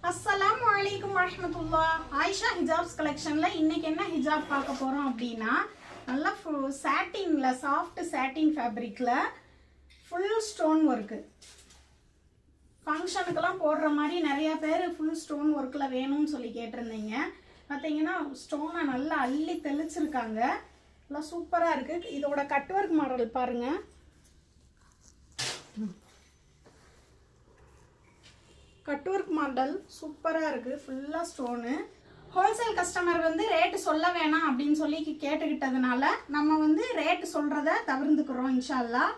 அஸ்ஸலாமு அலைக்கும் வரஹ்மத்துல்லாஹ். ஆயிஷா ஹிஜாப்ஸ் கலெக்ஷன்ல இன்னைக்கு என்ன ஹிஜாப் பார்க்க போறோம் அப்படின்னா, நல்லா சாட்டின்ல சாஃப்ட் சாட்டின் ஃபேப்ரிக்ல ஃபுல் ஸ்டோன் ஒர்க்கு. ஃபங்க்ஷனுக்கெல்லாம் போடுற மாதிரி நிறைய பேர் ஃபுல் ஸ்டோன் ஒர்க்கில் வேணும்னு சொல்லி கேட்டிருந்தீங்க. பார்த்தீங்கன்னா ஸ்டோனை நல்லா அள்ளி தெளிச்சிருக்காங்க. நல்லா சூப்பராக இருக்குது. இதோட கட் ஒர்க் மாடல் பாருங்கள். கட் ஒர்க் மாடல் சூப்பராக இருக்குது. ஃபுல்லாக ஸ்டோனு. ஹோல்சேல் கஸ்டமர் ரேட்டு சொல்ல வேணாம் அப்படின்னு சொல்லி கேட்டுக்கிட்டதுனால நம்ம ரேட்டு சொல்கிறத தவிர்த்துக்கிறோம் இன்ஷா அல்லாஹ்.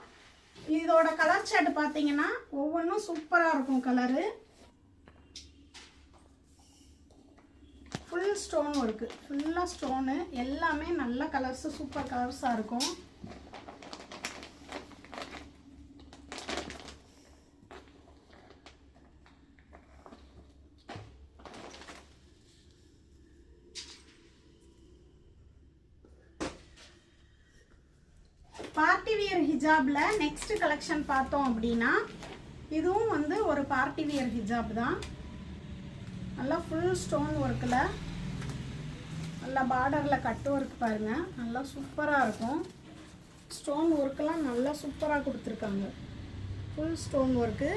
இதோட கலர் சார்ட் பார்த்தீங்கன்னா ஒவ்வொன்றும் சூப்பராக இருக்கும். கலரு ஃபுல் ஸ்டோன் ஒர்க்கு, ஃபுல்லாக ஸ்டோனு. எல்லாமே நல்ல கலர்ஸு, சூப்பர் கலர்ஸாக இருக்கும். பார்ட்டி வியர் ஹிஜாப்ல நெக்ஸ்ட் கலெக்ஷன் பார்த்தோம் அப்படின்னா, இதுவும் ஒரு பார்ட்டி வியர் ஹிஜாப் தான். நல்லா ஃபுல் ஸ்டோன் ஒர்க்கில், நல்லா பார்டரில் கட் ஒர்க் பாருங்க, நல்லா சூப்பராக இருக்கும். ஸ்டோன் ஒர்க்கெலாம் நல்லா சூப்பராக கொடுத்துருக்காங்க. Full stone work.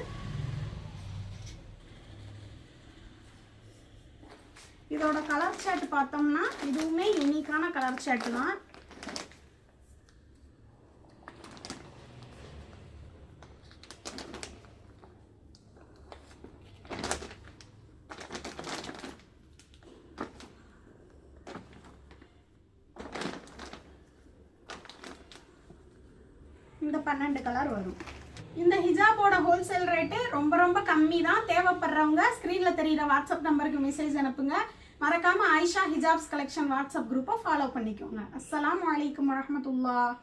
இதோட கலர் சார்ட் பார்த்தோம்னா இதுவுமே யூனிக்கான கலர் சார்ட் தான். இந்த 12 கலர் வரும். இந்த ஹிஜாபோட ஹோல்சேல் ரேட்டு ரொம்ப கம்மி தான். தேவைப்படுறவங்க ஸ்க்ரீனில் தெரிகிற வாட்ஸ்அப் நம்பருக்கு மெசேஜ் அனுப்புங்க. மறக்காமல் ஆயிஷா ஹிஜாப்ஸ் கலெக்ஷன் வாட்ஸ்அப் குரூப்பை ஃபாலோ பண்ணிக்கோங்க. அஸ்ஸலாமு அலைக்கும் வரஹ்மத்துல்லாஹ்.